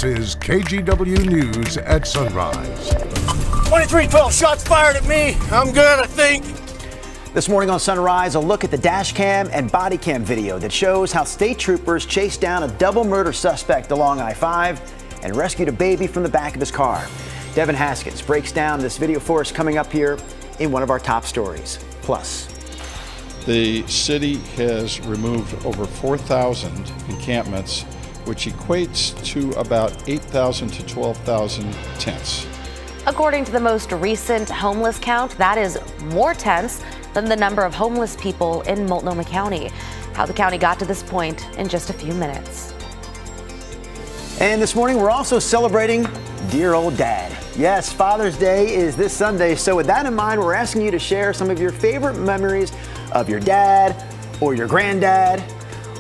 This is KGW News at Sunrise. 2312 shots fired at me. I'm good, I think. This morning on Sunrise, a look at the dash cam and body cam video that shows how state troopers chased down a double murder suspect along I-5 and rescued a baby from the back of his car. Devin Haskins breaks down this video for us coming up here in one of our top stories. Plus, the city has removed over 4,000 encampments, which equates to about 8,000 to 12,000 tents. According to the most recent homeless count, that is more tents than the number of homeless people in Multnomah County. How the county got to this point in just a few minutes. And this morning, we're also celebrating dear old dad. Yes, Father's Day is this Sunday. So with that in mind, we're asking you to share some of your favorite memories of your dad or your granddad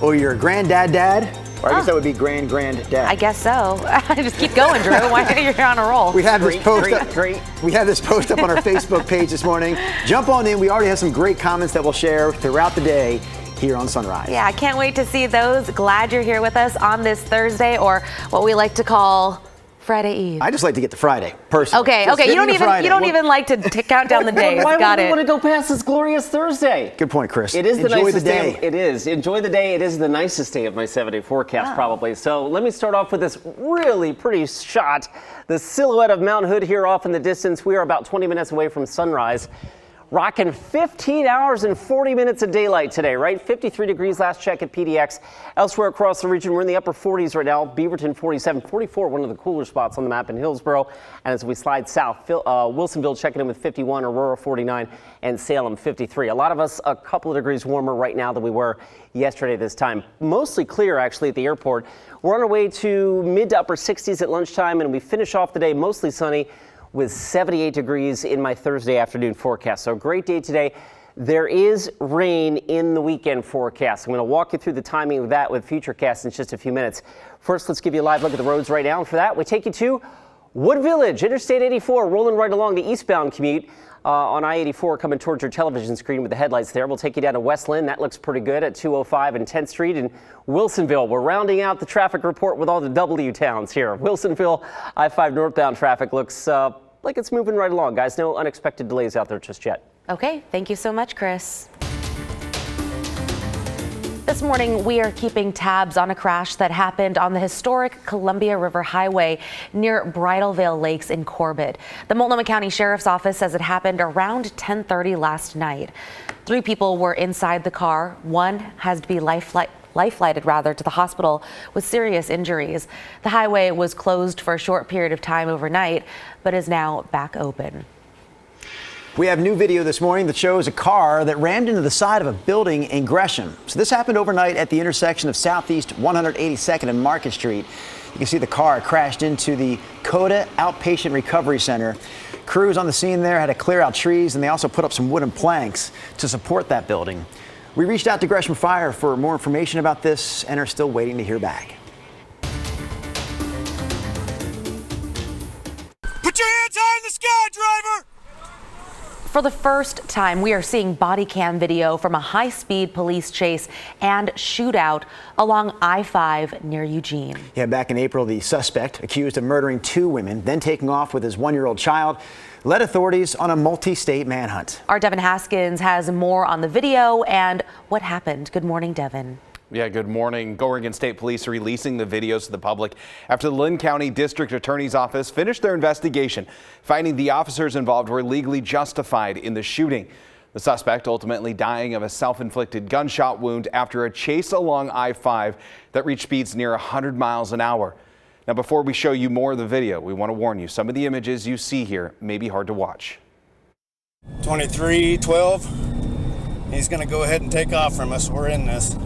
or your granddad dad. Or I guess that would be granddad. I guess so. Just keep going, Drew. Why you're on a roll? We have this post up. We have this post up on our Facebook page this morning. Jump on in. We already have some great comments that we'll share throughout the day here on Sunrise. Yeah, I can't wait to see those. Glad you're here with us on this Thursday, or what we like to call Friday Eve. I just like to get to Friday, personally. Okay. You don't even like to count down the days. Why Got would it. we want to go past this glorious Thursday? Good point, Chris. It is the Enjoy nicest the day. It is. Enjoy the day. It is the nicest day of my 7-day forecast, probably. So let me start off with this really pretty shot. The silhouette of Mount Hood here off in the distance. We are about 20 minutes away from sunrise. Rocking 15 hours and 40 minutes of daylight today, right? 53 degrees last check at PDX. Elsewhere across the region, we're in the upper 40s right now. Beaverton 47, 44, one of the cooler spots on the map in Hillsborough. And as we slide south, Wilsonville checking in with 51, Aurora 49, and Salem 53. A lot of us a couple of degrees warmer right now than we were yesterday this time. Mostly clear, actually, at the airport. We're on our way to mid to upper 60s at lunchtime, and we finish off the day mostly sunny with 78 degrees in my Thursday afternoon forecast. So great day today. There is rain in the weekend forecast. I'm going to walk you through the timing of that with Futurecast in just a few minutes. First, let's give you a live look at the roads right now. And for that, we take you to Wood Village, Interstate 84, rolling right along the eastbound commute on I-84 coming towards your television screen with the headlights there. We'll take you down to West Lynn. That looks pretty good at 205 and 10th Street. And Wilsonville, we're rounding out the traffic report with all the W towns here. Wilsonville, I-5 northbound traffic looks like it's moving right along, guys. No unexpected delays out there just yet. Okay, thank you so much, Chris. This morning, we are keeping tabs on a crash that happened on the historic Columbia River Highway near Bridalveil Lakes in Corbett. The Multnomah County Sheriff's Office says it happened around 10:30 last night. 3 people were inside the car. One has to be life-flighted to the hospital with serious injuries. The highway was closed for a short period of time overnight, but is now back open. We have new video this morning that shows a car that rammed into the side of a building in Gresham. So this happened overnight at the intersection of Southeast 182nd and Market Street. You can see the car crashed into the Coda Outpatient Recovery Center. Crews on the scene there had to clear out trees, and they also put up some wooden planks to support that building. We reached out to Gresham Fire for more information about this and are still waiting to hear back. Put your hands high in the sky, driver! For the first time, we are seeing body cam video from a high-speed police chase and shootout along I-5 near Eugene. Yeah, back in April, the suspect, accused of murdering 2 women, then taking off with his 1-year-old child, led authorities on a multi-state manhunt. Our Devin Haskins has more on the video and what happened. Good morning, Devin. Yeah, good morning. Oregon State Police are releasing the videos to the public after the Lynn County District Attorney's Office finished their investigation, finding the officers involved were legally justified in the shooting. The suspect ultimately dying of a self-inflicted gunshot wound after a chase along I-5 that reached speeds near 100 miles an hour. Now, before we show you more of the video, we want to warn you, some of the images you see here may be hard to watch. 2312. He's going to go ahead and take off from us. We're in this.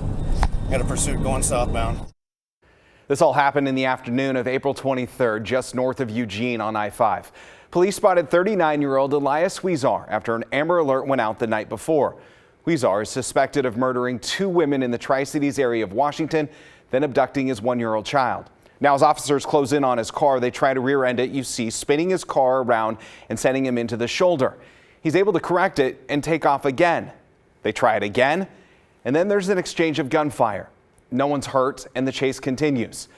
Got a pursuit going southbound. This all happened in the afternoon of April 23rd, just north of Eugene on I-5. Police spotted 39-year-old Elias Huizar after an Amber Alert went out the night before. Huizar is suspected of murdering 2 women in the Tri-Cities area of Washington, then abducting his 1-year-old child. Now, as officers close in on his car, they try to rear-end it, you see, spinning his car around and sending him into the shoulder. He's able to correct it and take off again. They try it again, and then there's an exchange of gunfire. No one's hurt, and the chase continues.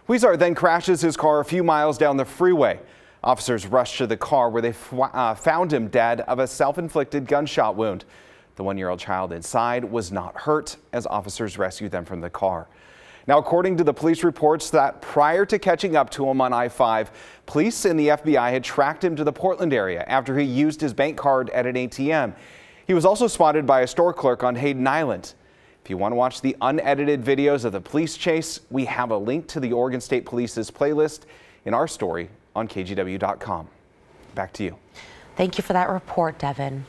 Huizar then crashes his car a few miles down the freeway. Officers rushed to the car where they found him dead of a self-inflicted gunshot wound. The 1-year-old child inside was not hurt as officers rescued them from the car. Now, according to the police reports that prior to catching up to him on I-5, police and the FBI had tracked him to the Portland area after he used his bank card at an ATM. He was also spotted by a store clerk on Hayden Island. If you want to watch the unedited videos of the police chase, we have a link to the Oregon State Police's playlist in our story on KGW.com. Back to you. Thank you for that report, Devin.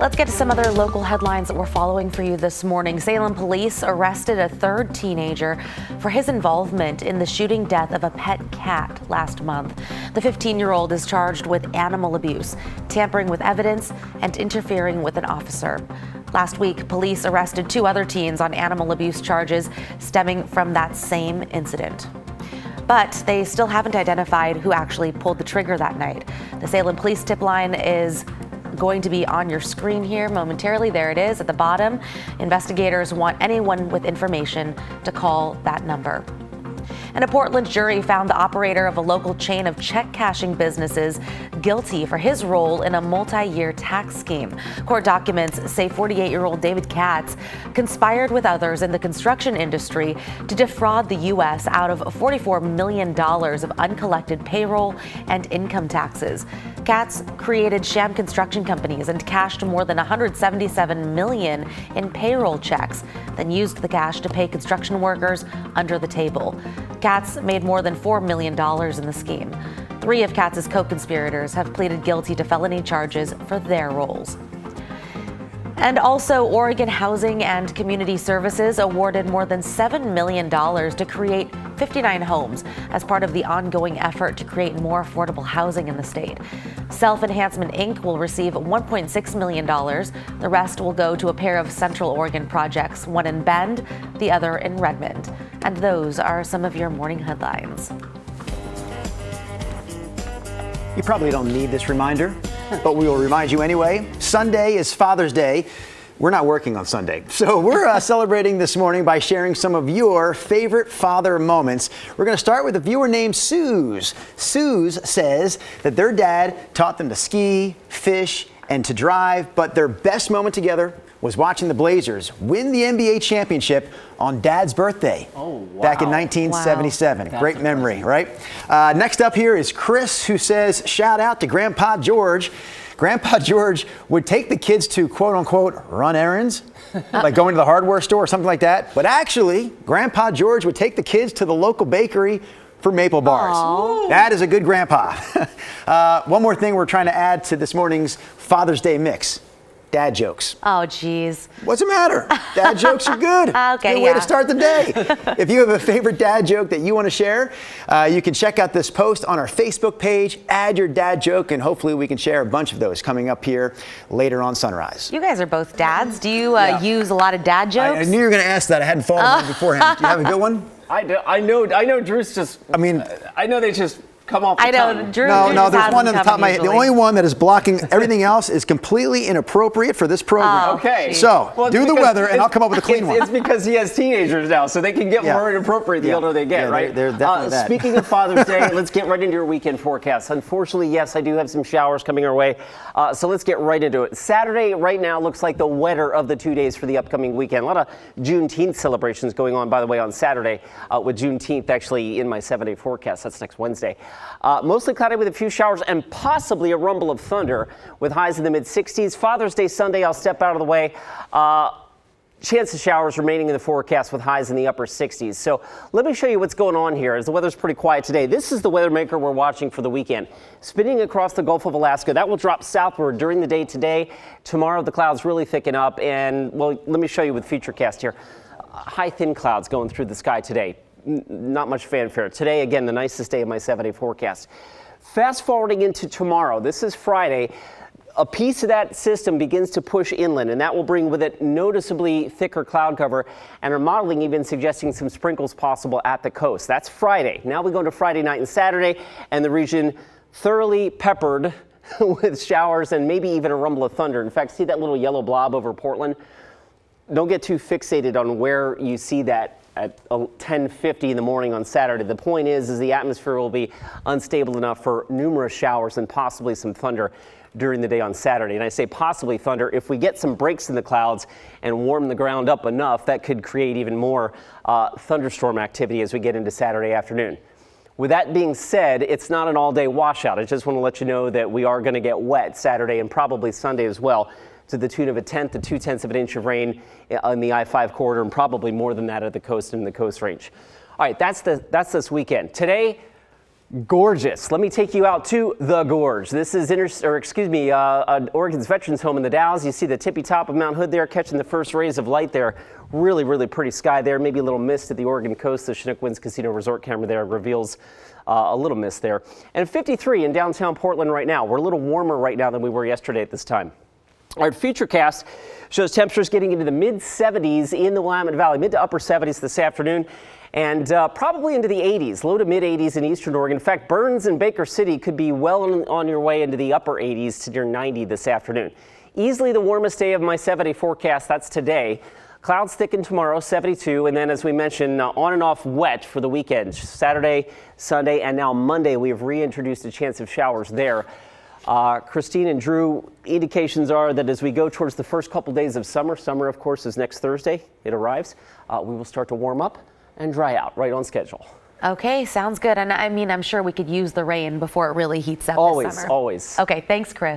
Let's get to some other local headlines that we're following for you this morning. Salem police arrested a third teenager for his involvement in the shooting death of a pet cat last month. The 15-year-old is charged with animal abuse, tampering with evidence, and interfering with an officer. Last week, police arrested 2 other teens on animal abuse charges stemming from that same incident. But they still haven't identified who actually pulled the trigger that night. The Salem police tip line is going to be on your screen here momentarily. There it is at the bottom. Investigators want anyone with information to call that number. And a Portland jury found the operator of a local chain of check cashing businesses guilty for his role in a multi-year tax scheme. Court documents say 48-year-old David Katz conspired with others in the construction industry to defraud the U.S. out of $44 million of uncollected payroll and income taxes. Katz created sham construction companies and cashed more than $177 million in payroll checks, then used the cash to pay construction workers under the table. Katz made more than $4 million in the scheme. 3 of Katz's co-conspirators have pleaded guilty to felony charges for their roles. And also, Oregon Housing and Community Services awarded more than $7 million to create 59 homes as part of the ongoing effort to create more affordable housing in the state. Self Enhancement Inc. will receive $1.6 million. The rest will go to a pair of Central Oregon projects, one in Bend, the other in Redmond. And those are some of your morning headlines. You probably don't need this reminder, but we will remind you anyway. Sunday is Father's Day. We're not working on Sunday, so we're celebrating this morning by sharing some of your favorite father moments. We're going to start with a viewer named Suze. Suze says that their dad taught them to ski, fish, and to drive, but their best moment together was watching the Blazers win the NBA championship on Dad's birthday back in 1977. Wow. Great memory, right? Next up here is Chris, who says, shout out to Grandpa George. Grandpa George would take the kids to, quote unquote, run errands, like going to the hardware store or something like that. But actually, Grandpa George would take the kids to the local bakery for maple bars. Aww. That is a good grandpa. One more thing we're trying to add to this morning's Father's Day mix. Dad jokes. Oh, geez. What's the matter? Dad jokes are good. Okay, good way to start the day. If you have a favorite dad joke that you want to share, you can check out this post on our Facebook page, add your dad joke, and hopefully we can share a bunch of those coming up here later on Sunrise. You guys are both dads. Do you use a lot of dad jokes? I knew you were going to ask that. I hadn't thought of one beforehand. Do you have a good one? I know Drew's just, I know they just come off the tongue. Drew. No, there's one on the top of my head. The only one that is blocking everything else is completely inappropriate for this program. Okay. So, do the weather and I'll come up with a clean one. It's because he has teenagers now, so they can get more inappropriate the older they get, right? They're definitely that. Speaking of Father's Day, let's get right into your weekend forecast. Unfortunately, yes, I do have some showers coming our way, so let's get right into it. Saturday right now looks like the wetter of the 2 days for the upcoming weekend. A lot of Juneteenth celebrations going on, by the way, on Saturday, with Juneteenth actually in my 7-day forecast. That's next Wednesday. Mostly cloudy with a few showers and possibly a rumble of thunder with highs in the mid-60s. Father's Day Sunday, I'll step out of the way. Chance of showers remaining in the forecast with highs in the upper 60s. So let me show you what's going on here as the weather's pretty quiet today. This is the weather maker we're watching for the weekend. Spinning across the Gulf of Alaska, that will drop southward during the day today. Tomorrow the clouds really thicken up and, well, let me show you with Futurecast here. High thin clouds going through the sky today. Not much fanfare. Today, again, the nicest day of my 7-day forecast. Fast forwarding into tomorrow, this is Friday, a piece of that system begins to push inland, and that will bring with it noticeably thicker cloud cover, and our modeling even suggesting some sprinkles possible at the coast. That's Friday. Now we go into Friday night and Saturday, and the region thoroughly peppered with showers and maybe even a rumble of thunder. In fact, see that little yellow blob over Portland? don't get too fixated on where you see that at 10:50 in the morning on Saturday. The point is the atmosphere will be unstable enough for numerous showers and possibly some thunder during the day on Saturday. And I say possibly thunder. If we get some breaks in the clouds and warm the ground up enough, that could create even more thunderstorm activity as we get into Saturday afternoon. With that being said, it's not an all-day washout. I just want to let you know that we are going to get wet Saturday and probably Sunday as well, to the tune of 1/10 to 2/10 of an inch of rain on the I-5 corridor, and probably more than that at the coast and the Coast Range. All right, that's this weekend. Today, gorgeous. Let me take you out to the Gorge. This is Oregon's Veterans Home in the Dalles. You see the tippy top of Mount Hood there, catching the first rays of light there. Really, really pretty sky there. Maybe a little mist at the Oregon coast. The Chinook Winds Casino Resort camera there reveals a little mist there. And 53 in downtown Portland right now. We're a little warmer right now than we were yesterday at this time. Our futurecast shows temperatures getting into the mid-70s in the Willamette Valley, mid to upper 70s this afternoon, and probably into the 80s, low to mid-80s in eastern Oregon. In fact, Burns and Baker City could be well on your way into the upper 80s to near 90 this afternoon. Easily the warmest day of my 7-day forecast. That's today. Clouds thicken tomorrow, 72, and then as we mentioned, on and off wet for the weekend. Saturday, Sunday, and now Monday, we have reintroduced a chance of showers there. Christine and Drew, indications are that as we go towards the first couple days of summer, of course is next Thursday, it arrives, we will start to warm up and dry out right on schedule. Okay, sounds good. And I mean, I'm sure we could use the rain before it really heats up this summer. Always. Okay, thanks, Chris.